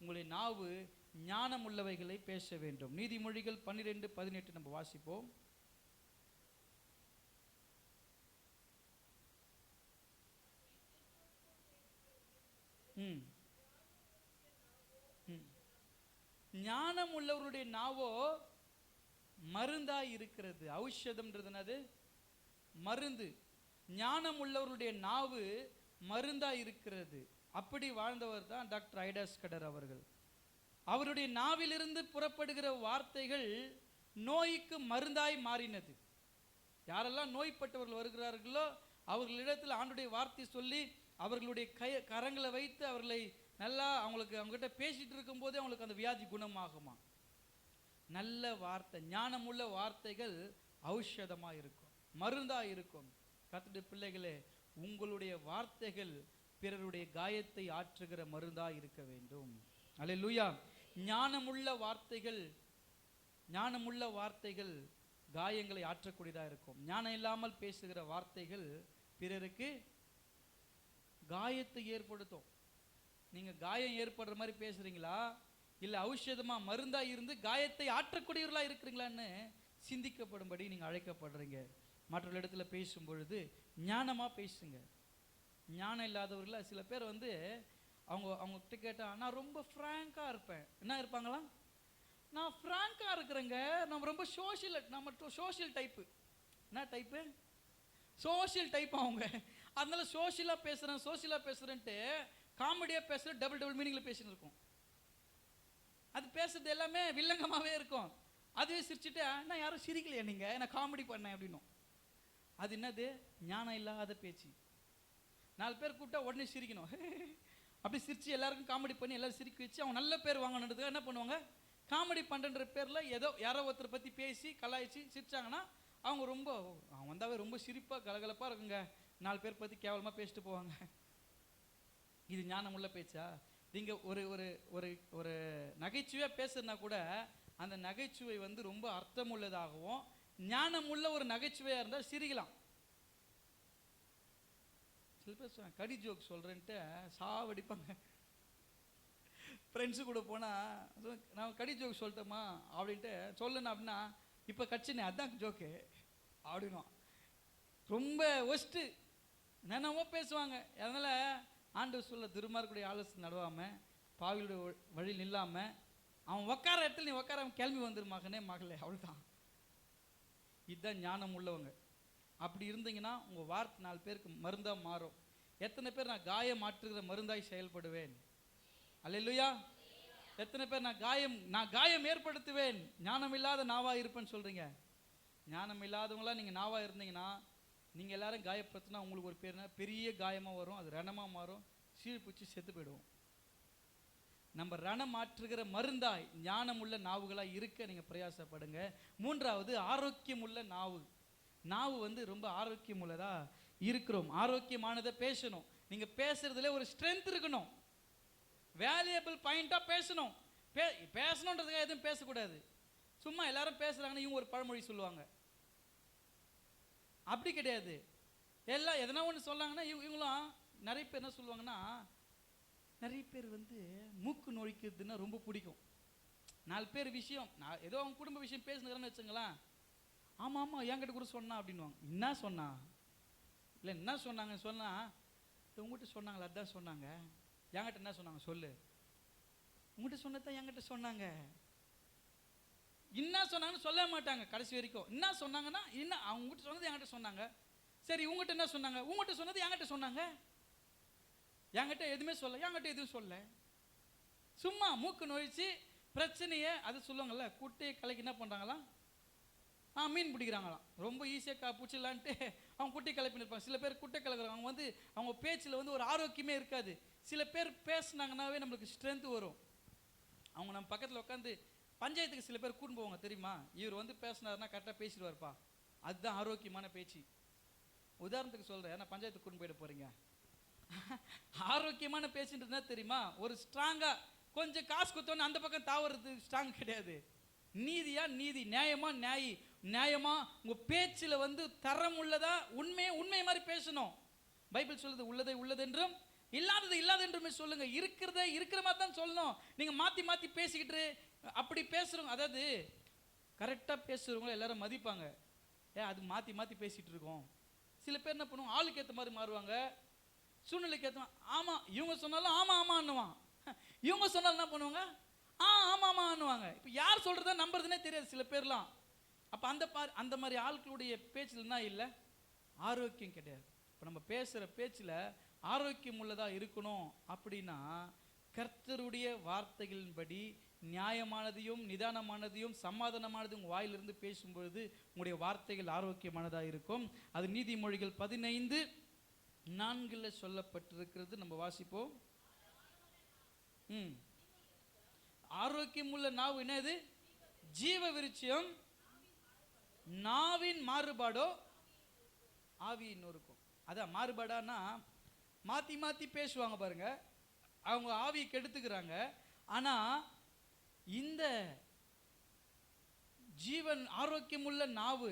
உங்களுடைய நாவு ஞானம் உள்ளவைகளை பேச வேண்டும். நீதிமொழிகள் 12:18 நம்ம வாசிப்போம். ஞானம் உள்ளவருடைய நாவோ மருந்தாய் இருக்கிறது. ஔஷதம்ன்றது மருந்து. ஞானம் உள்ளவருடைய நாவு மருந்தாய் இருக்கிறது. அப்படி வாழ்ந்தவர் தான் டாக்டர் ஐடா ஸ்கடர் அவர்கள். அவருடைய நாவிலிருந்து புறப்படுகிற வார்த்தைகள் நோய்க்கு மருந்தாய் மாறினது. யாரெல்லாம் நோய்பட்டவர்கள் வருகிறார்களோ அவர்களிடத்தில் ஆண்டுடைய வார்த்தை சொல்லி அவர்களுடைய கரங்களை வைத்து அவர்களை நல்லா அவங்ககிட்ட பேசிட்டு இருக்கும் போதே அவங்களுக்கு அந்த வியாதி குணமாகுமா. நல்ல வார்த்தை, ஞானமுள்ள வார்த்தைகள் ஔஷதமா இருக்கும், மருந்தா இருக்கும். கர்த்தருடைய பிள்ளைகளே, உங்களுடைய வார்த்தைகள் பிறருடைய காயத்தை ஆற்றுகிற மருந்தா இருக்க வேண்டும். அல்லேலூயா. ஞானமுள்ள வார்த்தைகள் காயங்களை ஆற்றக்கூடியதா இருக்கும். ஞானம் இல்லாமல் பேசுகிற வார்த்தைகள் பிறருக்கு காயத்தை ஏற்படுத்தும். நீங்க காயம் ஏற்படுற மாதிரி பேசுறீங்களா, இல்ல ஔஷதமா மருந்தா இருந்து காயத்தை ஆற்றக்கூடியவர்களா இருக்கிறீங்களான்னு சிந்திக்கப்படும்படி நீங்க அழைக்கப்படுறீங்க. மற்றொரு இடத்துல பேசும் பொழுது ஞானமா பேசுங்க. ஞானம் இல்லாதவர்கள சில பேர் அவங்க கிட்ட கேட்டா, நான் ரொம்ப ஃப்ராங்கா இருப்பேன். என்ன இருப்பாங்களா? நான் ஃப்ராங்கா இருக்கிறேங்க, நம்ம ரொம்ப சோஷியல் டைப்பு. என்ன டைப்பு? Social type. அவங்க அதனால சோஷியலா பேசுறேன்ட்டு காமெடியா பேசுற டபுள் மீனிங்ல பேசிட்டு இருக்கும். அது பேசுறது எல்லாமே வில்லங்கமாவே இருக்கும். அதுவே சிரிச்சுட்டு, நான் யாரும் சிரிக்கலையா நீங்க, நான் காமெடி பண்ணேன் அப்படின்னும். அது என்னது? ஞானம் இல்லாத பேச்சு. 4 பேர் கூப்பிட்டா உடனே சிரிக்கணும். அப்படி சிரிச்சு எல்லாருக்கும் காமெடி பண்ணி எல்லாரும் சிரிக்க வச்சு அவங்க நல்ல பேர் வாங்கணுன்றதுக்கு என்ன பண்ணுவாங்க? காமெடி பண்றன்ற பேர்ல யாரோ ஒருத்தரை பத்தி பேசி கலாய்ச்சி சிரிச்சாங்கன்னா அவங்க வந்தாவே ரொம்ப சிரிப்பா கலகலப்பா இருக்குங்க. 4 பேர் பத்தி கேவலமா பேசிட்டு போவாங்க. இது ஞானம் உள்ள பேச்சா? நீங்க ஒரு நகைச்சுவையா பேசுறதுனா கூட அந்த நகைச்சுவை ரொம்ப அர்த்தம் உள்ளதாகவும் ஞானம் உள்ள ஒரு நகைச்சுவையா இருந்தா சிரிக்கலாம். சில பேர் சொல்லுவாங்க, கடி ஜோக் சொல்றேன்ட்டு சாவடிப்பாங்க. ஃப்ரெண்ட்ஸு கூட போனா நான் கடி ஜோக் சொல்லிட்டோமா அப்படின்ட்டு சொல்லணும். அப்படின்னா இப்போ கட்சினே அதான் ஜோக்கு அப்படின்னும். ரொம்ப ஒஸ்ட்டு என்னென்னவோ பேசுவாங்க. அதனால ஆண்டவர் சொல்ல, துர்மார்க்குடைய ஆலோசனை நடுவாம பாவியுடைய வழி நில்லாம அவன் உட்கார இடத்துல நீ உட்கார கிளம்பி வந்துரு மகனே மகளே, அவ்வளோதான். இதுதான் ஞானம் உள்ளவங்க. அப்படி இருந்தீங்கன்னா உங்க வார்த்தை 4 பேருக்கு மருந்தா மாறும். எத்தனை பேர் நான் காயம் மாற்றுகிற மருந்தாய் செயல்படுவேன்? அல்லேலூயா. எத்தனை பேர் நான் காயம் ஏற்படுத்துவேன், ஞானம் இல்லாத நாவா இருப்பேன்னு சொல்றீங்க? ஞானம் இல்லாதவங்களா நீங்க நாவா இருந்தீங்கன்னா நீங்க எல்லாரும் காயப்படுத்தினா உங்களுக்கு ஒரு பேர் பெரிய காயமா வரும். அது ரணமா மாறும், சீழ்பிடிச்சு செத்து போயிடுவோம். நம்ம ரணம் மாற்றுகிற மருந்தாய் ஞானம் உள்ள நாவுகளாய் இருக்க நீங்க பிரயாசப்படுங்க. 3வது ஆரோக்கியம் உள்ள நாவு. ரொம்ப ஆரோக்கியம் உள்ளதா இருக்கிறோம். ஆரோக்கியமானதை பேசணும். நீங்க பேசுறதுல ஒரு ஸ்ட்ரென்த் இருக்கணும். வேல்யூபிள் பாயிண்டா பேசணும். பேசணுன்றதுக்காக எதுவும் பேசக்கூடாது. சும்மா எல்லாரும் பேசுறாங்கன்னு இவங்க ஒரு பழமொழி சொல்லுவாங்க. அப்படி கிடையாது. எல்லாம் எதனா ஒன்று சொல்லாங்கன்னா இவங்களும் நிறைய பேர் என்ன சொல்லுவாங்கன்னா, நிறைய பேர் மூக்கு நோய்க்கிறதுன்னா ரொம்ப பிடிக்கும். 4 பேர் விஷயம், நான் ஏதோ அவங்க குடும்ப விஷயம் பேசுனுக்கிறேன்னு வச்சுங்களேன், ஆமாம் ஆமாம் என்கிட்ட கூட சொன்னா அப்படின்வாங்க. என்ன சொன்னா? இல்லை என்ன சொன்னாங்க சொன்னா, உங்ககிட்ட சொன்னாங்களா? அதான் சொன்னாங்க. என்கிட்ட என்ன சொன்னாங்க சொல்லு. உங்ககிட்ட சொன்னதான் என்கிட்ட சொன்னாங்க. என்ன சொன்னாங்கன்னு சொல்ல மாட்டாங்க கடைசி வரைக்கும். என்ன சொன்னாங்கன்னா என்ன, அவங்ககிட்ட சொன்னது என்கிட்ட சொன்னாங்க. சரி உங்ககிட்ட என்ன சொன்னாங்க? உங்ககிட்ட சொன்னது என்கிட்ட சொன்னாங்க. என்கிட்ட எதுவுமே சொல்ல, என்கிட்ட எதுவும் சொல்ல. சும்மா மூக்கு நோய்ச்சி பிரச்சனையை அது சொல்லுவாங்கல்ல, குட்டையை கலைக்கு என்ன பண்ணுறாங்களாம், மீன் பிடிக்கிறாங்களாம். ரொம்ப ஈஸியாக பிடிச்சிடலான்ட்டு அவங்க குட்டை கலப்பின்னு இருப்பாங்க. சில பேர் குட்டை கலக்குறாங்க. அவங்க அவங்க பேச்சில் ஒரு ஆரோக்கியமே இருக்காது. சில பேர் பேசுனாங்கன்னாவே நம்மளுக்கு ஸ்ட்ரென்த் வரும். அவங்க நம்ம பக்கத்தில் உட்காந்து பஞ்சாயத்துக்கு சில பேர் கூட்டு போவாங்க தெரியுமா, இவர் பேசினாருன்னா கரெக்டாக பேசிடுவார்ப்பா, அதுதான் ஆரோக்கியமான பேச்சு. உதாரணத்துக்கு சொல்கிறேன், ஏன்னா பஞ்சாயத்துக்கு கூட்டு போயிட போகிறீங்க. ஆரோக்கியமான பேச்சுன்றதுனா தெரியுமா, ஒரு ஸ்ட்ராங்காக கொஞ்சம் காசு கொடுத்தோன்னு அந்த பக்கம் தாவறது ஸ்ட்ராங் கிடையாது. நீதியா நீதி, நியாயமா நியாயமா உங்கள் பேச்சில் தரம் உள்ளதா, உண்மை மாதிரி பேசணும். பைபிள் சொல்லுது, உள்ளதை உள்ளதென்றும் இல்லாதது இல்லாத என்றுமே சொல்லுங்க. இருக்கிறத இருக்கிற மாதிரி தான் சொல்லணும். நீங்க மாத்தி மாத்தி பேசிக்கிட்டு அப்படி பேசுறவங்க, அதாவது கரெக்டா பேசுறவங்க எல்லாரும் மதிப்பாங்க. அது மாத்தி மாத்தி பேசிட்டு இருக்கோம். சில பேர் என்ன பண்ணுவாங்க, ஆளுக்கு ஏற்ற மாதிரி மாறுவாங்க, சூழ்நிலைக்கு ஏற்ற. ஆமா இவங்க சொன்னாலும் ஆமா ஆமான்னுவான், இவங்க சொன்னாலும் என்ன பண்ணுவாங்க, ஆமா ஆமான்னுவாங்க. இப்போ யார் சொல்றதா நம்புறதுனே தெரியாது சில பேர்லாம். அப்ப அந்த மாதிரி ஆட்களுடைய பேச்சில் என்ன இல்லை, ஆரோக்கியம் கிடையாது. இப்போ நம்ம பேசுகிற பேச்சில் ஆரோக்கியம் உள்ளதா இருக்கணும் அப்படின்னா கர்த்தருடைய வார்த்தைகளின்படி நியாயமானதையும் நிதானமானதையும் சமாதானமானதையும் உங்கள் வாயிலிருந்து பேசும்பொழுது உங்களுடைய வார்த்தைகள் ஆரோக்கியமானதாக இருக்கும். அது நீதிமொழிகள் 15:4 சொல்லப்பட்டிருக்கிறது. நம்ம வாசிப்போம். ஆரோக்கியம் உள்ள நாவு என்னது? ஜீவ விருட்சம். நாவின் மாறுபாடோ ஆவியின் நொறுக்கும். அதான் மாறுபாடானா மாத்தி மாத்தி பேசுவாங்க பாருங்க, அவங்க ஆவியை கெடுத்துக்கிறாங்க. ஆனா இந்த ஜீவன் ஆரோக்கியமுள்ள நாவு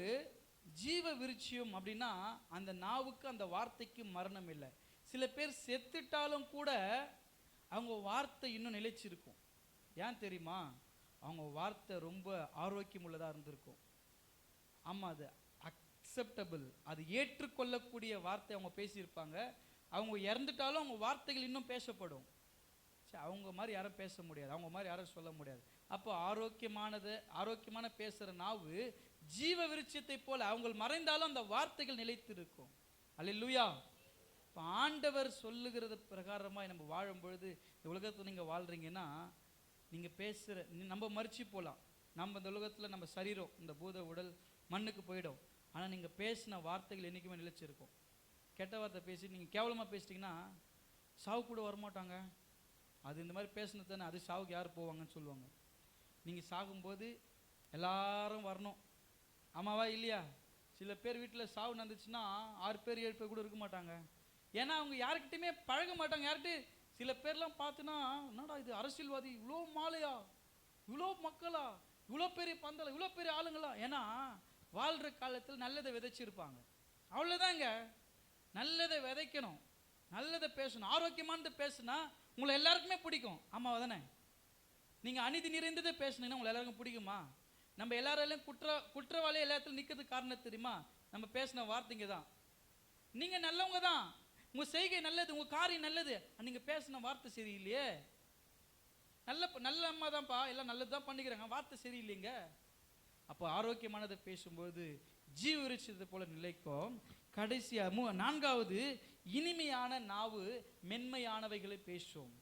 ஜீவ விருட்சியம் அப்படின்னா அந்த நாவுக்கு அந்த வார்த்தைக்கு மரணம் இல்லை. சில பேர் செத்துட்டாலும் கூட அவங்க வார்த்தை இன்னும் நிலைச்சிருக்கும். ஏன் தெரியுமா? அவங்க வார்த்தை ரொம்ப ஆரோக்கியம் உள்ளதா இருந்திருக்கும். ஆமா, அது அக்செப்டபிள், அது ஏற்றுக்கொள்ளக்கூடிய வார்த்தை அவங்க பேசியிருப்பாங்க. அவங்க இறந்துட்டாலும் அவங்க வார்த்தைகள் இன்னும் பேசப்படும். அவங்க மாதிரி யாரும் பேச முடியாது, அவங்க மாதிரி யாரும் சொல்ல முடியாது. அப்போ ஆரோக்கியமான பேசுகிற நாவு ஜீவ விருட்சத்தை போல அவங்க மறைந்தாலும் அந்த வார்த்தைகள் நிலைத்திருக்கும். அல்லேலூயா. இப்போ ஆண்டவர் சொல்லுகிறது பிரகாரமாக நம்ம வாழும் பொழுது இந்த உலகத்தில் நீங்கள் வாழ்கிறீங்கன்னா நீங்கள் பேசுகிற நம்ம மறிச்சு போகலாம். நம்ம இந்த உலகத்தில் நம்ம சரீரம் இந்த பூத உடல் மண்ணுக்கு போயிடும். ஆனால் நீங்கள் பேசின வார்த்தைகள் என்றைக்குமே நிலைச்சிருக்கும். கெட்ட வார்த்தை பேசி நீங்கள் கேவலமாக பேசிட்டிங்கன்னா சாவு கூட வரமாட்டாங்க. அது இந்த மாதிரி பேசினது தானே, அது சாவுக்கு யார் போவாங்கன்னு சொல்லுவாங்க. நீங்கள் சாகும்போது எல்லாரும் வரணும். ஆமாவா இல்லையா? சில பேர் வீட்டில் சாவு நடந்துச்சுன்னா 6 பேர் 7 பேர் கூட இருக்க மாட்டாங்க. ஏன்னா அவங்க யாருக்கிட்டையுமே பழக மாட்டாங்க. யார்கிட்ட சில பேர்லாம் பார்த்துன்னா, என்னடா இது அரசியல்வாதி, இவ்வளோ மாலையா, இவ்வளோ மக்களா, இவ்வளோ பெரிய பந்தல, இவ்வளோ பெரிய ஆளுங்களா. ஏன்னா வாழ்கிற காலத்தில் நல்லதை விதைச்சிருப்பாங்க. அவ்வளோதாங்க, நல்லதை விதைக்கணும், நல்லதை பேசணும், ஆரோக்கியமானதை பேசுனா உங்களை எல்லாருக்குமே பிடிக்கும். ஆமாவா தானே? நீங்கள் அநீதி நிறைந்ததை பேசுனீங்கன்னா உங்களை எல்லாருக்கும் பிடிக்குமா? நம்ம எல்லாராலையும் குற்றவாளி எல்லாத்துலையும் நிற்கிறது காரணம் தெரியுமா? நம்ம பேசின வார்த்தைங்க தான். நீங்கள் நல்லவங்க தான், உங்கள் செய்கை நல்லது, உங்கள் காரியம் நல்லது, நீங்கள் பேசின வார்த்தை சரியில்லையே. நல்ல அம்மா தான்ப்பா, எல்லாம் நல்லது தான் பண்ணிக்கிறாங்க, வார்த்தை சரியில்லைங்க. அப்போ ஆரோக்கியமானதை பேசும்போது ஜீவ விருட்சத்தை போல நிலைக்கும். கடைசியா 4வது, இனிமையான நாவு மென்மையானவைகளை பேசும்.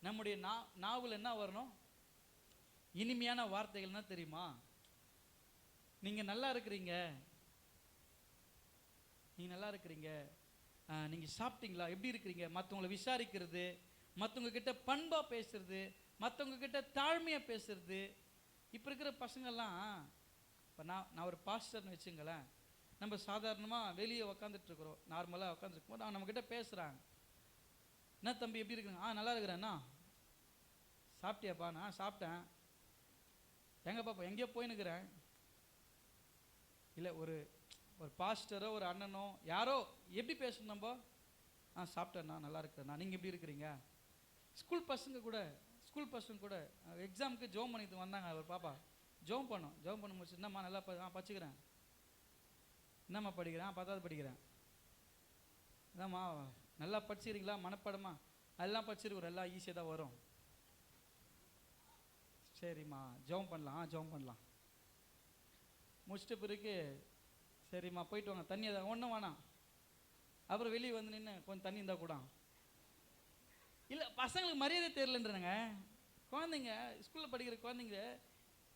நம்முடைய நாவில் என்ன வரணும்? இனிமையான வார்த்தைகள்னா தெரியுமா? நீங்க நல்லா இருக்கிறீங்க, நீங்க நல்லா இருக்கிறீங்க, நீங்க சாப்பிட்டீங்களா, எப்படி இருக்கிறீங்க, மற்றவங்களை விசாரிக்கிறது, மற்றவங்க கிட்ட பண்பா பேசுறது, மற்றவங்க கிட்ட தாழ்மையா பேசுறது. இப்போ இருக்கிற பசங்கள்லாம், இப்போ நான் ஒரு பாஸ்டர்னு வச்சுங்களேன், நம்ம சாதாரணமாக வெளியே உக்காந்துட்டு இருக்கிறோம், நார்மலாக உட்காந்துருக்கும் போது அவங்க நம்மக்கிட்ட பேசுகிறாங்க. என்ன தம்பி எப்படி இருக்குங்க? நல்லா இருக்கிறேண்ணா. சாப்பிட்டியாப்பா? நான் சாப்பிட்டேன். எங்கே பாப்பா? எங்கேயோ போயின்னுக்கிறேன். இல்லை, ஒரு பாஸ்டரோ ஒரு அண்ணனோ யாரோ எப்படி பேசணும் நம்ம? சாப்பிட்டேண்ணா, நல்லா இருக்கிறேண்ணா, நீங்கள் எப்படி இருக்கிறீங்க? ஸ்கூல் பசங்க கூட எக்ஸாமுக்கு ஜோம் பண்ணிட்டு வந்தாங்க. ஒரு பாப்பா ஜோம் பண்ண முடிச்சு, என்னம்மா நல்லா படிச்சுக்கிறேன். என்னம்மா படிக்கிறேன்? 10வது படிக்கிறேன். என்னம்மா நல்லா படிச்சுக்கிறீங்களா? மனப்பாடமா? அதெல்லாம் படிச்சிருக்கிறோம், எல்லாம் ஈஸியாக தான் வரும். சரிம்மா ஜோம் பண்ணலாம். முடிச்சிட்ட பிறகு சரிம்மா போயிட்டு வாங்க, தண்ணி எதாவது ஒன்றும் வேணாம். அப்புறம் வெளியே வந்து நின்று கொஞ்சம் தண்ணி இருந்தால் கூட. இல்லை, பசங்களுக்கு மரியாதை தெரியலன்றங்க. குழந்தைங்க ஸ்கூலில் படிக்கிற குழந்தைங்க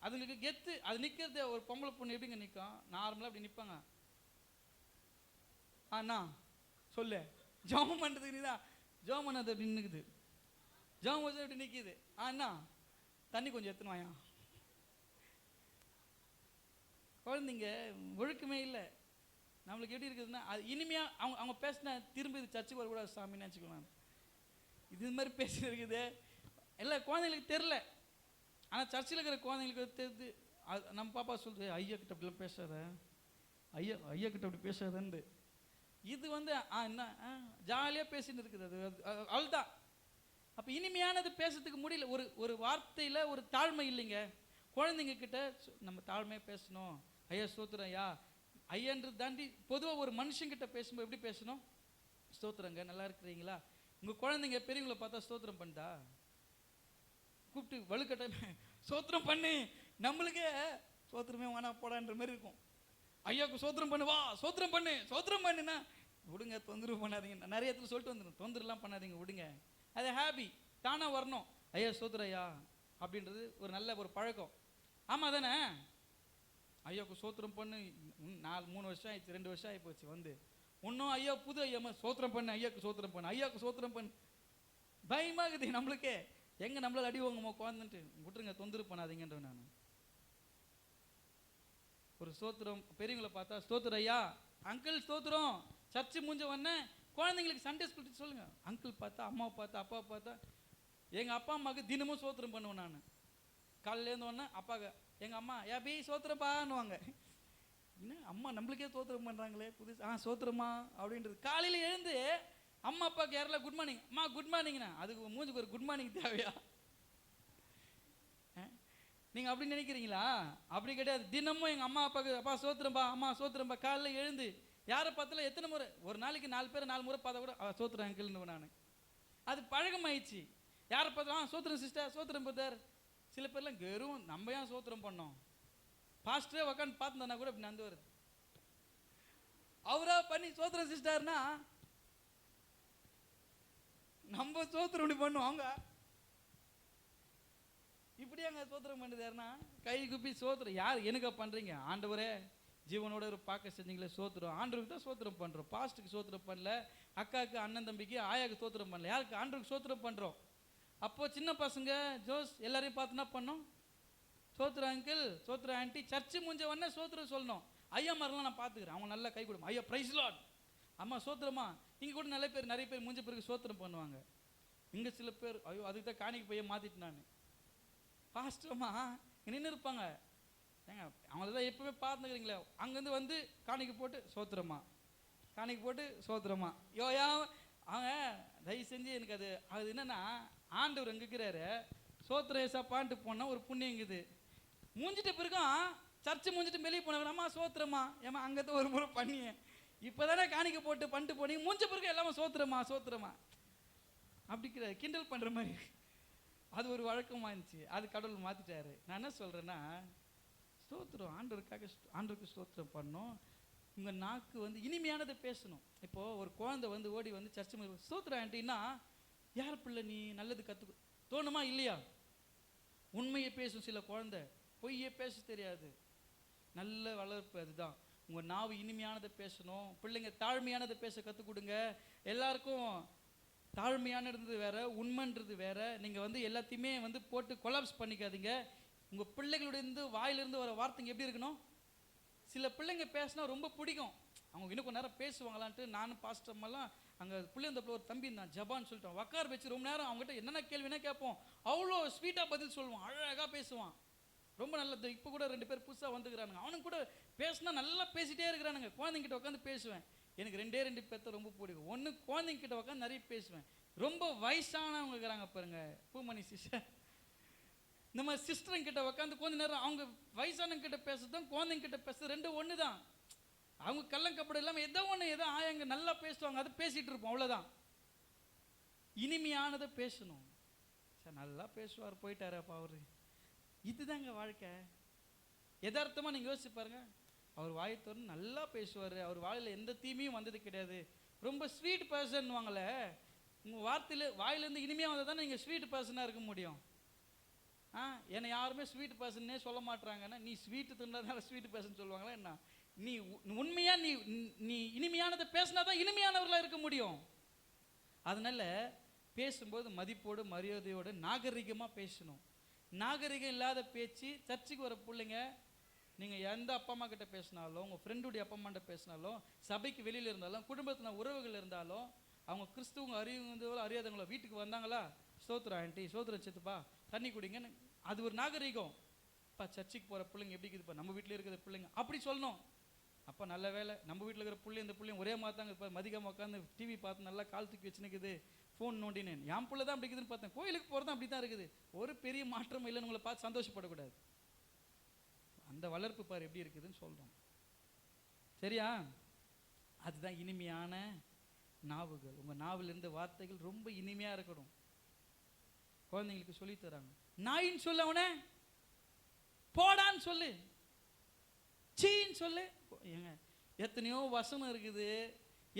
அதுங்களுக்கு கெத்து, அது நிற்கிறது. ஒரு பொம்பளை பொண்ணு எப்படிங்க நிற்கும்? நார்மலாக அப்படி நிற்பாங்க. அண்ணா சொல்லு, ஜோம் பண்ணுறதுக்கு நீ தான் ஜோம் பண்ணது அப்படி நிற்குது, ஜோம் வச்சு அப்படி நிற்கிது. அண்ணா தண்ணி கொஞ்சம் எடுத்துன்னு வாயா. குழந்தைங்க ஒழுக்கமே இல்லை. நம்மளுக்கு எப்படி இருக்குதுன்னா, அது இனிமையாக அவங்க பேசினா திரும்பி இது சர்ச்சுக்கு வரக்கூடாது சாமின்னு நினச்சிக்கலாம். இது மாதிரி பேசி இருக்குது. எல்லா குழந்தைங்களுக்கு தெரில, ஆனால் சர்ச்சில் இருக்கிற குழந்தைங்களுக்கு தெரியுது. நம்ம பாப்பா சொல்லுது, ஐயா கிட்ட அப்படிலாம் பேசாத, ஐயா கிட்ட அப்படி பேசாதன்னு. இது வந்து என்ன ஜாலியாக பேசின்னு இருக்குது, அது அவ்வளோதான். அப்போ இனிமையானது பேசுறதுக்கு முடியல. ஒரு வார்த்தையில் ஒரு தாழ்மை இல்லைங்க. குழந்தைங்க கிட்ட நம்ம தாழ்மையாக பேசணும். ஐயா ஸ்தோத்திரம் ஐயா, ஐயன்றது தாண்டி பொதுவாக ஒரு மனுஷங்கிட்ட பேசும்போது எப்படி பேசணும்? ஸ்தோத்திரங்க, நல்லா இருக்கிறீங்களா? உங்கள் குழந்தைங்க பெரியவங்களை பார்த்தா ஸ்தோத்திரம் பண்ணிட்டா கூப்பிட்டு வலுக்கட்டாயமே ஸ்தோத்திரம் பண்ணி, நம்மளுக்கே ஸ்தோத்திரமே வேணா போடான்ற மாதிரி இருக்கும். ஐயாவுக்கு சோத்திரம் பண்ணு, வா சோத்திரம் பண்ணு, சோத்திரம் பண்ணுன்னா விடுங்க, தொந்தரவு பண்ணாதீங்க. நிறைய இடத்துல சொல்லிட்டு வந்துடும், தொந்தரவுலாம் பண்ணாதீங்க விடுங்க. அது ஹாப்பி தானாக வரணும். ஐயா சோத்திரம் ஐயா அப்படின்றது ஒரு நல்ல ஒரு பழக்கம். ஆமாம் தானே? ஐயாவுக்கு சோத்திரம் பண்ணு, 3 வருஷம் ஆயிடுச்சு, 2 வருஷம் ஆகி போச்சு வந்து இன்னும் ஐயா புது ஐயா சோத்திரம் பண்ணு, ஐயாவுக்கு சோத்திரம் பண்ணு, ஐயாவுக்கு சோத்திரம் பண்ணு. பயமாகுது நம்மளுக்கே, எங்கே நம்மளால் அடி வாங்குமோ குழந்தைன்ட்டு. விட்டுருங்க, தொந்தரவு பண்ணாதீங்கன்ற. நான் ஒரு ஸ்தோத்திரம் பெரியவங்களை பார்த்தா ஸ்தோத்திரம் ஐயா, அங்கிள் ஸ்தோத்திரம். சர்ச்சு முடிஞ்ச உடனே குழந்தைங்களுக்கு சண்டே ஸ்கூல் சொல்லுங்க. அங்கிள் பார்த்தா, அம்மாவை பார்த்தா, அப்பாவை பார்த்தா. எங்கள் அப்பா அம்மாவுக்கு தினமும் சோத்திரம் பண்ணுவேன் நான். காலையிலேருந்து உடனே அப்பாவுக்கு எங்கள் அம்மா ஏபி சோத்திரப்பான்னுவாங்க. என்ன அம்மா நம்மளுக்கே சோத்திரம் பண்ணுறாங்களே புதுசு, சோத்திரமா அப்படின்றது. காலையில் எழுந்து அம்மா அப்பாவுக்கு யாரெல்லாம் குட் மார்னிங், அம்மா குட் மார்னிங்ண்ணா, அதுக்கு மூஞ்சுக்கு ஒரு குட் மார்னிங் தேவையா? நீங்கள் அப்படி நினைக்கிறீங்களா? அப்படி கிடையாது. தினமும் எங்கள் அம்மா அப்பாவுக்கு அப்பா சோத்திரம்பா, அம்மா சோத்திரம்பா. காலையில் எழுந்து யாரை பார்த்தாலும் எத்தனை முறை, ஒரு நாளைக்கு 4 பேர் 4 முறை பார்த்தா கூட சோத்திரம் அங்கிள்னு நான். அது பழகமாயிடுச்சு. யாரை பார்த்தாலும் சோத்திரம் சிஸ்டர், சோத்திரம் பிரதர். சில பேர்லாம் வெறும் நம்ம ஏன் சோத்திரம் பண்ணோம், பாஸ்டரே உக்காந்து பார்த்துனா கூட இப்படி நந்து வருது. அவரா பண்ணி சோத்திரம் சிஸ்டர்னா நம்ம சோத்திரம் இப்படி பண்ணுவோம். அவங்க இப்படி அங்கே சோத்திரம் பண்ணுதாருன்னா கை குப்பி சோத்திரம். யார் எனக்கா பண்ணுறீங்க? ஆண்டவரே ஜீவனோட ஒரு பார்க்க செஞ்சீங்களே சோத்திரம். ஆண்டவருக்கு தான் சோத்திரம் பண்ணுறோம். பாஸ்ட்டுக்கு சோத்திரம் பண்ணல, அக்காவுக்கு அண்ணன் தம்பிக்கு ஆயாவுக்கு சோத்திரம் பண்ணல. யாருக்கு? ஆண்டவருக்கு சோத்திரம் பண்ணுறோம். அப்போது சின்ன பசங்க ஜோஸ் எல்லாரையும் பார்த்துனா பண்ணோம் சோத்திரம் அங்கிள், சோத்திரம் ஆண்டி. சர்ச்சு முடிஞ்ச உடனே சோத்திரம் சொல்லணும். ஐயா மாதிரிலாம் நான் பார்த்துக்கிறேன், அவங்க நல்லா கை கொடுமா. ஐயா பிரைஸ் லார்ட், அம்மா சோத்திரமா. இங்கே கூட நிறைய பேர் முடிஞ்ச பிறகு சோத்திரம் பண்ணுவாங்க. இங்கே சில பேர் ஐயோ அதுக்கு தான் காணிக்கு போய் மாற்றிட்டு நான் பாஸ்டர்மா நின்று இருப்பாங்க. ஏங்க அவங்களதான் எப்பவுமே பார்த்துக்கிறீங்களே, அங்கேருந்து வந்து காணிக்கு போட்டு சோத்திரமா, காணிக்கு போட்டு சோத்திரமா. யோயா அவங்க தயவு செஞ்சு எனக்கு அது என்னன்னா, ஆண்டவர் எங்கே இருக்கிறாரு, சோத்திர ஏசாப்பான்ட்டு போனால் ஒரு புண்ணியங்குது. மூஞ்சிட்ட பிறகும் சர்ச்சு மூஞ்சிட்டு வெளியே போனவன் அம்மா சோத்திரமா, ஏமா அங்கே ஒரு முறை பண்ணிய இப்போ தானே காணிக்க போட்டு பண்ணிட்டு போனீங்க, மூஞ்ச பிறகு எல்லாமே சோத்திரமா சோத்திரமா அப்படி கிண்டல் பண்ணுற மாதிரி. அது ஒரு வழக்கமாக இருந்துச்சு, அது கடவுள் மாற்றிட்டாரு. நான் என்ன சொல்கிறேன்னா, ஸ்தோத்திரம் ஆண்டவருக்காக, ஆண்டவருக்கு ஸ்தோத்திரம் பண்ணணும். உங்கள் நாக்கு வந்து இனிமையானதை பேசணும். இப்போது ஒரு குழந்தை வந்து ஓடி வந்து சர்ச்சு ஸ்தோத்திரம் ஆண்டின்னா, யார் பிள்ளை நீ நல்லது கற்றுக்க தோணுமா இல்லையா? உண்மையை பேசும் சில குழந்தை, பொய்யே பேச தெரியாது. நல்ல வளர்ப்பு அதுதான். உங்கள் நாவு இனிமையானதை பேசணும். பிள்ளைங்க தாழ்மையானதை பேச கற்றுக் கொடுங்க. எல்லாருக்கும் தாழ்மையானது வேற, உண்மைன்றது வேற. நீங்கள் வந்து எல்லாத்தையுமே வந்து போட்டு கொலாப்ஸ் பண்ணிக்காதீங்க. உங்கள் பிள்ளைகளுடைய வாயிலிருந்து வர வார்த்தைங்க எப்படி இருக்கணும்? சில பிள்ளைங்க பேசினா ரொம்ப பிடிக்கும், அவங்க இன்னும் கொஞ்ச நேரம் பேசுவாங்களான்ட்டு. நானும் பாஸ்டர்மெல்லாம் அங்கே பிள்ளைந்தப்பில் ஒரு தம்பி இருந்தான், ஜபான்னு சொல்லிட்டோம். உட்கார வச்சு ரொம்ப நேரம் அவங்ககிட்ட என்னென்ன கேள்வினா கேட்போம். அவ்வளோ ஸ்வீட்டாக பதில் சொல்லுவான், அழகாக பேசுவான், ரொம்ப நல்லது. இப்போ கூட 2 பேர் புதுசாக வந்துக்கிறானுங்க, அவனுக்கு கூட பேசினா நல்லா பேசிகிட்டே இருக்கிறானுங்க. குழந்தைங்கிட்ட உட்காந்து பேசுவேன். எனக்கு 2 பேர்த்த ரொம்ப பிடிக்கும். ஒன்று குழந்தைங்கிட்ட உட்காந்து நிறைய பேசுவேன். ரொம்ப வயசானவங்க இருக்கிறாங்க பாருங்க, பூமணி சிஸ்டர், இந்த மாதிரி சிஸ்டருங்கிட்ட உட்காந்து கொஞ்ச நேரம் அவங்க வயசானவங்கிட்ட பேசுறதும் குழந்தைங்கிட்ட பேசுறது 2 ஒன்று தான். அவங்க கள்ளங்கப்படம் இல்லாமல் ஏதோ ஆயாங்க நல்லா பேசுவாங்க, அது பேசிகிட்டு இருப்போம், அவ்வளோதான். இனிமையானதை பேசணும். சார் நல்லா பேசுவார், போயிட்டாரப்பா அவரு. இதுதாங்க வாழ்க்கை. யதார்த்தமாக நீங்கள் யோசிச்சு பாருங்க, அவர் வாயத்தோடு நல்லா பேசுவார், அவர் வாயில் எந்த தீமையும் வந்தது கிடையாது. ரொம்ப ஸ்வீட் பர்சன் வாங்கல. உங்கள் வார்த்தையில் வாயிலேருந்து இனிமையாக வந்தால் தானே நீங்கள் ஸ்வீட் பர்சனாக இருக்க முடியும். என்னை யாருமே ஸ்வீட் பர்சன்னே சொல்ல மாட்டாங்கன்னா, நீ ஸ்வீட்டு தின்னதால ஸ்வீட் பர்சன் சொல்லுவாங்களா என்ன? நீ உண்மையாக நீ இனிமையானதை பேசினா தான் இனிமையானவர்களாக இருக்க முடியும். அதனால பேசும்போது மதிப்போடு மரியாதையோடு நாகரிகமாக பேசணும். நாகரிகம் இல்லாத பேச்சு. சர்ச்சுக்கு வர பிள்ளைங்க, நீங்கள் எந்த அப்பா அம்மா கிட்ட பேசினாலும், உங்கள் ஃப்ரெண்டுடைய அப்பா அம்மாட்ட பேசினாலும், சபைக்கு வெளியில் இருந்தாலும், குடும்பத்தில் உறவுகள் இருந்தாலும், அவங்க கிறிஸ்துவங்க அறிவுங்களோ அறியாதவங்களோ வீட்டுக்கு வந்தாங்களா, ஸ்தோத்திரம் ஆண்டி, ஸ்தோத்திரம் சித்துப்பா, தண்ணி குடிங்கன்னு. அது ஒரு நாகரிகம். இப்போ சர்ச்சுக்கு போகிற பிள்ளைங்க எப்படி இருக்குதுப்பா, நம்ம வீட்டில் இருக்கிற பிள்ளைங்க அப்படி சொல்லணும். அப்போ நல்ல வேலை நம்ம வீட்டில் இருக்கிற புள்ளி இந்த புள்ளையும் ஒரே மாதிரி தாங்க. இப்போ மதிக்காம உட்காந்து டிவி பார்த்து நல்லா கால் தூக்கி வச்சுனுக்குது, ஃபோன் நோண்டினேன். என் பிள்ளை தான் அப்படி இருக்குதுன்னு பார்த்தேன். கோயிலுக்கு போகிறதும் அப்படி தான் இருக்குது. ஒரு பெரிய மாற்றம் இல்லைன்னு உங்களை பார்த்து சந்தோஷப்படக்கூடாது. அந்த வளர்ப்பு பாரு எப்படி இருக்குதுன்னு சொல்கிறோம். சரியா? அதுதான் இனிமையான நாவுகள். உங்கள் நாவிலிருந்து வார்த்தைகள் ரொம்ப இனிமையாக இருக்கணும். குழந்தைங்களுக்கு சொல்லி தராங்க. நாயின்னு சொல்ல, அவனை போடான்னு சொல்லு, சீன்னு சொல்லு. ஏங்க எத்தனையோ வசனம் இருக்குது,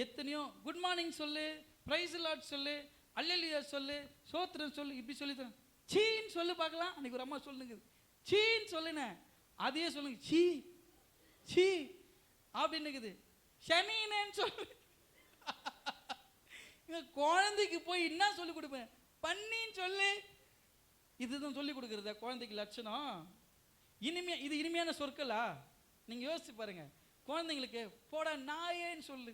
எத்தனையோ குட் மார்னிங் சொல்லு, பிரைஸ் லார்ட் சொல்லு, அல்லேலூயா சொல்லு, சோத்திரம் சொல்லு, இப்படி சொல்லி தரேன். சீன்னு சொல்லு பார்க்கலாம். அன்னைக்கு ஒரு அம்மா சொல்லுங்க, சீன்னு சொல்லுன, அதையே சொல்லுங்க, சீ சீ அப்படின்னு இருக்குது. ஷமீனேன்னு சொல்லு. குழந்தைக்கு போய் என்ன சொல்லி கொடுப்பேன்? பண்ணின்னு சொல்லு. இதுதான் சொல்லி கொடுக்குறதா குழந்தைக்கு லட்சணம்? இனிமையா? இது இனிமையான சொற்களா? நீங்க யோசிச்சு பாருங்க. குழந்தைங்களுக்கு போடா நாயேன்னு சொல்லு.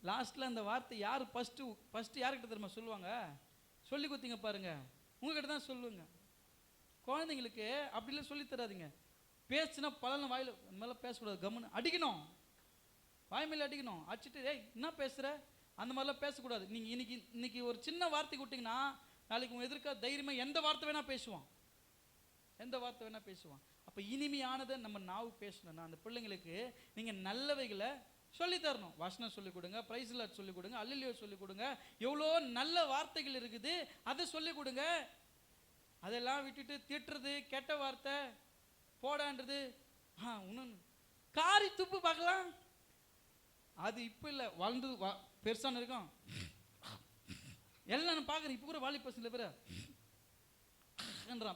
லாஸ்ட்ல அந்த வார்த்தை யார் ஃபர்ஸ்ட் யார்கிட்ட தெரியுமா சொல்லுவாங்க? சொல்லி கொடுத்தீங்க பாருங்க, உங்ககிட்ட தான் சொல்லுங்க. குழந்தைங்களுக்கு அப்படிலாம் சொல்லி தராதிங்க. பேசுனா பலன வாயில மேலே பேசக்கூடாது, கம்முன்னு அடிக்கணும், வாய் மேலே அடிக்கணும். அடிச்சுட்டு ஏய் என்ன பேசுற அந்த மாதிரிலாம் பேசக்கூடாது. நீங்க இன்னைக்கு ஒரு சின்ன வார்த்தை விட்டீங்கன்னா நாளைக்கு உங்க எதிர்க்க தைரியமா எந்த வார்த்தை வேணா பேசுவான், எந்த வார்த்தை வேணா பேசுவான். அப்ப இனிமையானதை நம்ம நாவு பேசணும்னா அந்த பிள்ளைங்களுக்கு நீங்க நல்லவைகளை சொல்லி தரணும். வசனம் சொல்லிக் கொடுங்க, பிரைஸ் லார்ட் சொல்லிக் கொடுங்க, அல்லேலூயா சொல்லிக் கொடுங்க. எவ்வளோ நல்ல வார்த்தைகள் இருக்குது, அதை சொல்லிக் கொடுங்க. அதெல்லாம் விட்டுட்டு திட்டுறது, கெட்ட வார்த்தை, போடான்றது, இன்னொன்று காரி துப்பு பார்க்கலாம். அது இப்போ இல்லை, வளர்ந்து பெருசான இருக்கும். எல்லாம் நான் பார்க்குறேன். இப்போ கூட வாலி பசங்க பேர்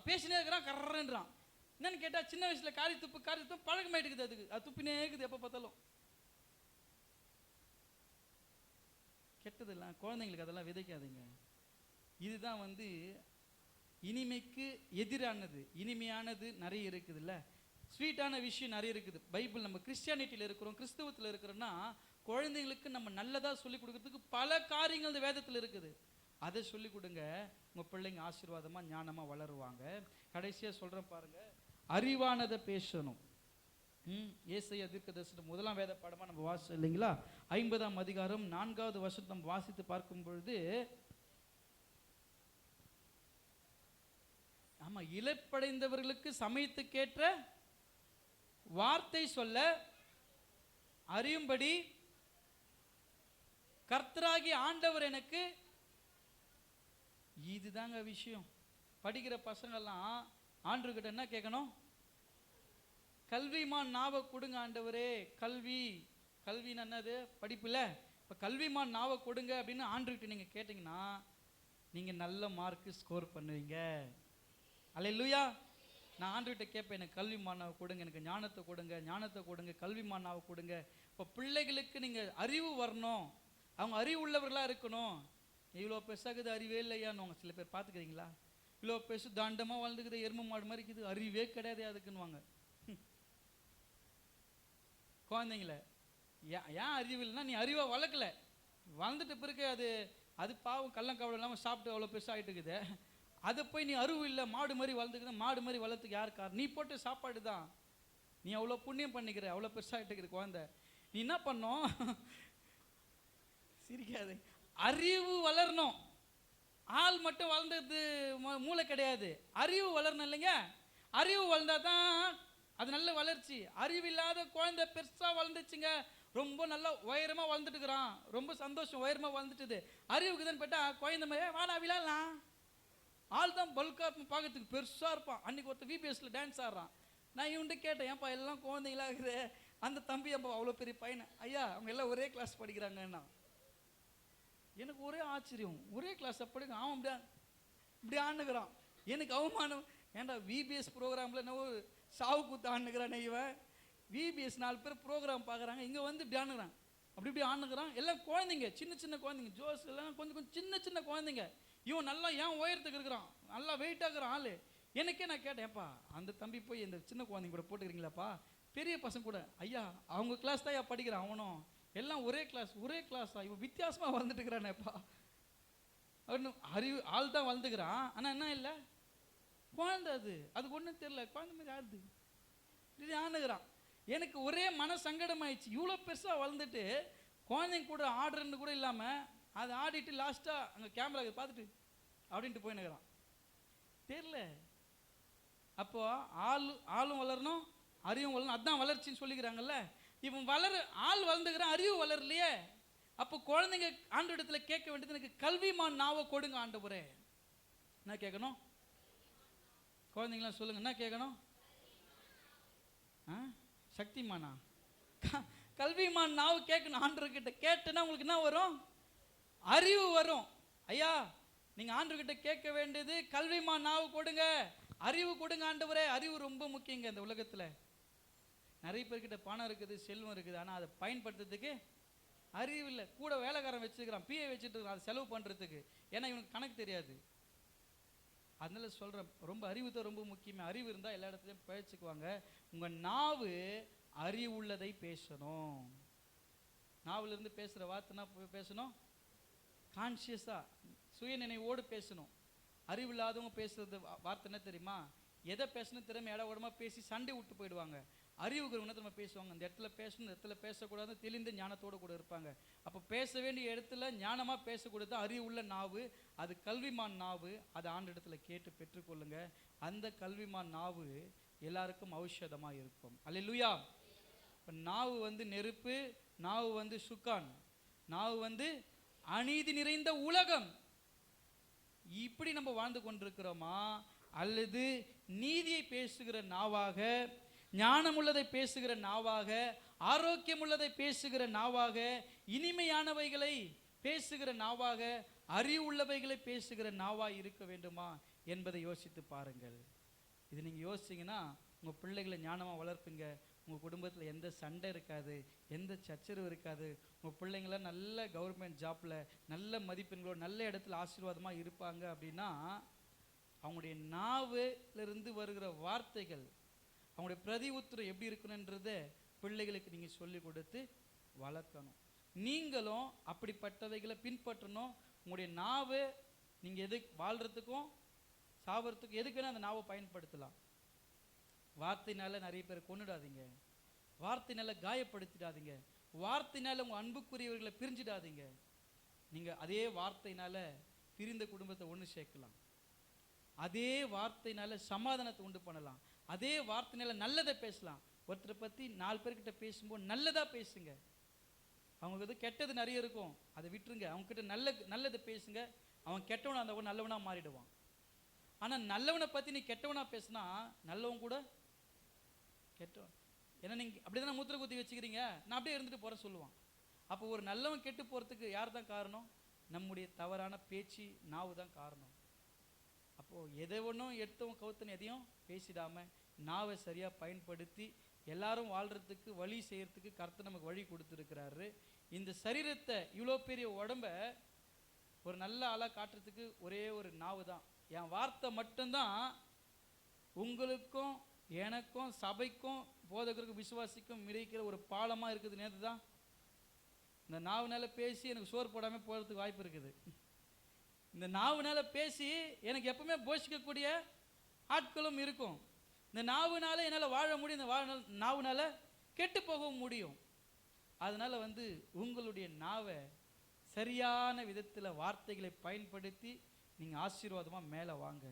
பேசினே இருக்கிறான், கர்றன்றான். என்னன்னு கேட்டால் சின்ன வயசுல காரி துப்பு பழக்கமாயிட்டு இருக்குது. அதுக்கு அது துப்பினே இருக்குது எப்போ பார்த்தாலும். கெட்டதெல்லாம் குழந்தைங்களுக்கு அதெல்லாம் விதைக்காதீங்க. இதுதான் இனிமைக்கு எதிரானது. இனிமையானது நிறைய இருக்குதுல்ல, ஸ்வீட்டான விஷயம் நிறைய இருக்குது. பைபிள் நம்ம கிறிஸ்டியானிட்டியில் இருக்கிறோம், கிறிஸ்தவத்தில் இருக்கிறோன்னா குழந்தைங்களுக்கு நம்ம நல்லதாக சொல்லிக் கொடுக்கறதுக்கு பல காரியங்கள் இந்த வேதத்தில் இருக்குது. அதை சொல்லிக் கொடுங்க. உங்கள் பிள்ளைங்க ஆசீர்வாதமாக ஞானமாக வளருவாங்க. கடைசியாக சொல்கிறேன் பாருங்க, அறிவானதை பேசணும். ஏசாயா தீர்க்கதரிசனம் 1ஆம் வேத பாடமாக நம்ம வாசிச்சோம் இல்லைங்களா? 50ஆம் அதிகாரம் 4வது வசனத்தை நம்ம வாசித்து பார்க்கும் பொழுது, ஆமா, இழப்படைந்தவர்களுக்கு சமயத்துக்கேற்ற வார்த்தை சொல்ல அறியும்படி கர்த்தராகி ஆண்டவர் எனக்கு. இதுதாங்க விஷயம். படிக்கிற பசங்கள்லாம் ஆண்டவர்கிட்ட என்ன கேட்கணும்? கல்விமான் நாவை கொடுங்க ஆண்டவரே. கல்வின்னு என்னது? படிப்புல. இப்போ கல்விமான் நாவை கொடுங்க அப்படின்னு ஆண்டவர்கிட்ட நீங்கள் கேட்டிங்கன்னா நீங்கள் நல்ல மார்க்கு ஸ்கோர் பண்ணுவீங்க. அல்லேலூயா. நான் ஆண்டவர்கிட்ட கேட்பேன், எனக்கு கல்விமானாவை கொடுங்க, எனக்கு ஞானத்தை கொடுங்க, கல்விமானாவை கொடுங்க. இப்போ பிள்ளைகளுக்கு நீங்கள் அறிவு வரணும், அவங்க அறிவு உள்ளவர்களாக இருக்கணும். இவ்வளோ பெருசாகுது, அறிவே இல்லையான்னு சில பேர் பார்த்துக்கிறீங்களா? இவ்வளோ பெருசு தண்டமாக வளர்ந்துக்குது, எரும மாடு மாதிரி இருக்குது, அறிவே கிடையாது அதுக்குன்னுவாங்க. குழந்தைங்கள ஏன் அறிவு இல்லைன்னா நீ அறிவாக வளர்க்கல. வளர்ந்துட்டு பிறகு அது பாவம் கள்ளங்கவலை இல்லாமல் சாப்பிட்டு அவ்வளோ பெருசாக ஆகிட்டு இருக்குது. அதை போய் நீ அறிவு இல்லை மாடு மாதிரி வளர்ந்துக்குது, மாடு மாதிரி வளர்த்துக்கு யார் காரணம்? நீ போட்டு சாப்பாடு தான். நீ அவ்வளோ புண்ணியம் பண்ணிக்கிற, அவ்வளோ பெருசாகிட்டு இருக்குது குழந்தை. நீ என்ன பண்ணோம்? சிரிக்காது. அறிவு வளரணும். ஆள் மட்டும் வளர்ந்தது மூளை கிடையாது, அறிவு வளரணும் இல்லைங்க. அறிவு வளர்ந்தா தான் அது நல்ல வளர்ச்சி. அறிவு இல்லாத குழந்தை பெருசா வளர்ந்துச்சுங்க, ரொம்ப நல்லா உயரமா வளர்ந்துட்டுக்கிறான், ரொம்ப சந்தோஷம், உயரமா வளர்ந்துட்டுது. அறிவுக்கு தான் போட்டா குழந்தை மாதிரி வாடா விழாலாம். ஆள் தான் பல்கா பார்க்கறதுக்கு பெருசா இருப்பான். அன்னைக்கு ஒருத்தர் விபிஎஸ்ல டான்ஸ் ஆடுறான். நான் இவன்ட்டு கேட்டேன், ஏன்ப்பா எல்லாம் குழந்தைங்களா இருக்குது? அந்த தம்பி அப்போ அவ்வளோ பெரிய பையனை, ஐயா அவங்க எல்லாம் ஒரே கிளாஸ் படிக்கிறாங்கன்னா. எனக்கு ஒரே ஆச்சரியம், ஒரே கிளாஸ் படிக்க அவன் இப்படி ஆண்டுக்கிறான். எனக்கு அவமானம். ஏன்டா விபிஎஸ் ப்ரோக்ராமில் என்ன சாவு கூத்து ஆண்டுக்கிறான் இவன். விபிஎஸ் 4 பேர் ப்ரோக்ராம் பார்க்குறாங்க, இங்கே இப்படி ஆண்டுக்கிறான், இப்படி ஆண்டுக்கிறான். எல்லாம் குழந்தைங்க, சின்ன குழந்தைங்க. ஜோஸ் எல்லாம் கொஞ்சம் சின்ன குழந்தைங்க. இவன் நல்லா ஏன் உயரத்துக்கு இருக்கிறான், நல்லா வெயிட்டாக இருக்கிறான் ஆள். எனக்கே நான் கேட்டேன்ப்பா, அந்த தம்பி போய் இந்த சின்ன குழந்தைங்க கூட போட்டுக்கிறீங்களாப்பா? பெரிய பசங்க கூட, ஐயா அவங்க கிளாஸ் தான் படிக்கிறான் அவனும், எல்லாம் ஒரே கிளாஸா? இவன் வித்தியாசமாக வளர்ந்துட்டு இருக்கிறானேப்பா. அறிவு ஆள் தான் வளர்ந்துக்கிறான், ஆனால் என்ன இல்லை குழந்தை. அதுக்கு ஒன்றும் தெரியல, குழந்தை மாதிரி ஆடுது, இப்படி ஆணுகிறான். எனக்கு ஒரே மன சங்கடமாயிடுச்சு. இவ்வளோ பெருசாக வளர்ந்துட்டு குழந்தைங்க கூட ஆடுறன்னு கூட இல்லாமல் அதை ஆடிட்டு லாஸ்ட்டாக அங்கே கேமரா பார்த்துட்டு அப்படின்ட்டு போயின்னுக்கிறான். தெரியல. அப்போ ஆளும் வளரணும், அறிவும் வளரணும். அதுதான் வளர்ச்சின்னு சொல்லிக்கிறாங்கல்ல. இவன் ஆள் வளர்ந்துக்கிறான், அறிவு வளரலையே. அப்போ குழந்தைங்க ஆண்டவரிடத்துல கேட்க வேண்டியது, எனக்கு கல்விமான் நாவை கொடுங்க ஆண்டவரே. என்ன கேட்கணும்? குழந்தைங்களாம் சொல்லுங்க, என்ன கேட்கணும்? சக்திமானா? கல்விமான் நாவு கேட்கணும் ஆண்டவர்கிட்ட. கேட்டேன்னா உங்களுக்கு என்ன வரும்? அறிவு வரும். ஐயா, நீங்க ஆண்டவர்கிட்ட கேட்க வேண்டியது கல்விமான் நாவு கொடுங்க, அறிவு கொடுங்க ஆண்டவரே. அறிவு ரொம்ப முக்கியங்க இந்த உலகத்துல. நிறைய பேர்கிட்ட பணம் இருக்குது, செல்வம் இருக்குது, ஆனால் அதை பயன்படுத்துறதுக்கு அறிவு இல்லை. கூட வேலைக்காரன் வச்சுக்கிறான், பிஏ வச்சுட்டு இருக்கான், அதை செலவு பண்ணுறதுக்கு. ஏன்னா இவனுக்கு கணக்கு தெரியாது. அதனால சொல்கிறேன், ரொம்ப அறிவு தான் ரொம்ப முக்கியமே. அறிவு இருந்தால் எல்லா இடத்துலையும் பழச்சிக்குவாங்க. உங்கள் நாவு அறிவுள்ளதை பேசணும். நாவிலிருந்து பேசுகிற வார்த்தைனா பேசணும் கான்சியஸாக, சுய நினைவோடு பேசணும். அறிவில்லாதவங்க பேசுறது வார்த்தை என்ன தெரியுமா? எதை பேசணும் திறமை இட உடமா பேசி சண்டை விட்டு போயிடுவாங்க. அறிவுகிறவங்க நம்ம பேசுவாங்க, இந்த இடத்துல பேசணும், இந்த இடத்துல பேசக்கூடாது, தெளிந்த ஞானத்தோடு கூட இருப்பாங்க. அப்போ பேச வேண்டிய இடத்துல ஞானமாக பேசக்கூடாது. அறிவுள்ள நாவு, அது கல்விமான் நாவு. அதை ஆண்டு இடத்துல கேட்டு பெற்றுக்கொள்ளுங்க. அந்த கல்விமான் நாவு எல்லாருக்கும் ஔஷதமாக இருக்கும். அல்லேலூயா. இப்போ நாவு வந்து நெருப்பு, நாவு வந்து சுக்கான், நாவு வந்து அநீதி நிறைந்த உலகம். இப்படி நம்ம வாழ்ந்து கொண்டிருக்கிறோமா, அல்லது நீதியை பேசுகிற நாவாக, ஞானம் உள்ளதை பேசுகிற நாவாக, ஆரோக்கியம் உள்ளதை பேசுகிற நாவாக, இனிமையானவைகளை பேசுகிற நாவாக, அறிவுள்ளவைகளை பேசுகிற நாவாக இருக்க வேண்டுமா என்பதை யோசித்து பாருங்கள். இது நீங்கள் யோசிச்சிங்கன்னா உங்கள் பிள்ளைகளை ஞானமாக வளர்ப்பீங்க. உங்கள் குடும்பத்தில் எந்த சண்டை இருக்காது, எந்த சச்சரவு இருக்காது. உங்கள் பிள்ளைங்களாம் நல்ல கவர்மெண்ட் ஜாப்பில் நல்ல மதிப்பெண்களோடு நல்ல இடத்துல ஆசீர்வாதமாக இருப்பாங்க. அப்படின்னா அவங்களுடைய நாவிலிருந்து வருகிற வார்த்தைகள், அவங்களுடைய பிரதி உத்தரம் எப்படி இருக்கணுன்றத பிள்ளைகளுக்கு நீங்கள் சொல்லிக் கொடுத்து வளர்க்கணும். நீங்களும் அப்படிப்பட்டவைகளை பின்பற்றணும். உங்களுடைய நாவை நீங்கள் எது வாழ்கிறதுக்கும் சாவறதுக்கும் எதுக்கு வேணால் அந்த நாவை பயன்படுத்தலாம். வார்த்தையினால நிறைய பேர் கொண்டுடாதீங்க, வார்த்தையினால காயப்படுத்திடாதீங்க, வார்த்தையினால உங்கள் அன்புக்குரியவர்களை பிரிஞ்சிடாதீங்க. நீங்கள் அதே வார்த்தையினால பிரிந்த குடும்பத்தை ஒன்று சேர்க்கலாம். அதே வார்த்தையினால சமாதானத்தை உண்டு பண்ணலாம். அதே வார்த்தையினால நல்லதை பேசலாம். ஒருத்தரை பற்றி 4 பேர்கிட்ட பேசும்போது நல்லதாக பேசுங்க. அவங்களுக்கு வந்து கெட்டது நிறைய இருக்கும், அதை விட்டுருங்க. அவங்ககிட்ட நல்லதை பேசுங்க. அவன் கெட்டவனா இருந்தவன் நல்லவனா மாறிடுவான். ஆனால் நல்லவனை பற்றி நீ கெட்டவனா பேசுனா நல்லவன் கூட கெட்டவன். ஏன்னா நீங்கள் அப்படி தானே மூத்திர குத்தி வச்சுக்கிறீங்க, நான் அப்படியே இருந்துட்டு போகிற சொல்லுவான். அப்போ ஒரு நல்லவன் கெட்டு போகிறதுக்கு யார் தான் காரணம்? நம்முடைய தவறான பேச்சு, நாவு தான் காரணம். அப்போது எதை ஒன்றும் எடுத்தவன் கவுத்தன் எதையும் பேசிடாமல் நாவை சரியாக பயன்படுத்தி எல்லாரும் வாழ்கிறதுக்கு வழி செய்கிறதுக்கு கர்த்தர் நமக்கு வழி கொடுத்துருக்கிறாரு. இந்த சரீரத்தை, இவ்வளோ பெரிய உடம்ப ஒரு நல்ல ஆளாக காட்டுறதுக்கு ஒரே ஒரு நாவு தான். என் வார்த்தை மட்டும்தான் உங்களுக்கும் எனக்கும் சபைக்கும் போதகருக்கும் விசுவாசிக்கும் இடைக்கிற ஒரு பாலமாக இருக்குது. நேற்று தான் இந்த நாவுனால பேசி எனக்கு சோறு போடாமல் போகிறதுக்கு வாய்ப்பு இருக்குது. இந்த நாவுனால பேசி எனக்கு எப்பவுமே போஷிக்கக்கூடிய ஆட்களும் இருக்கும். இந்த நாவுனால என்னால் வாழ முடியும், இந்த நாவுனால கெட்டு போகவும் முடியும். அதனால் வந்து உங்களுடைய நாவை சரியான விதத்தில் வார்த்தைகளை பயன்படுத்தி நீங்கள் ஆசீர்வாதமாக மேலே வாங்க.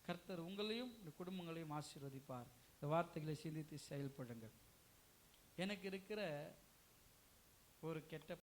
கர்த்தர் உங்களையும் இந்த குடும்பங்களையும் ஆசீர்வதிப்பார். இந்த வார்த்தைகளை சிந்தித்து செயல்படுங்கள். எனக்கு இருக்கிற ஒரு கெட்ட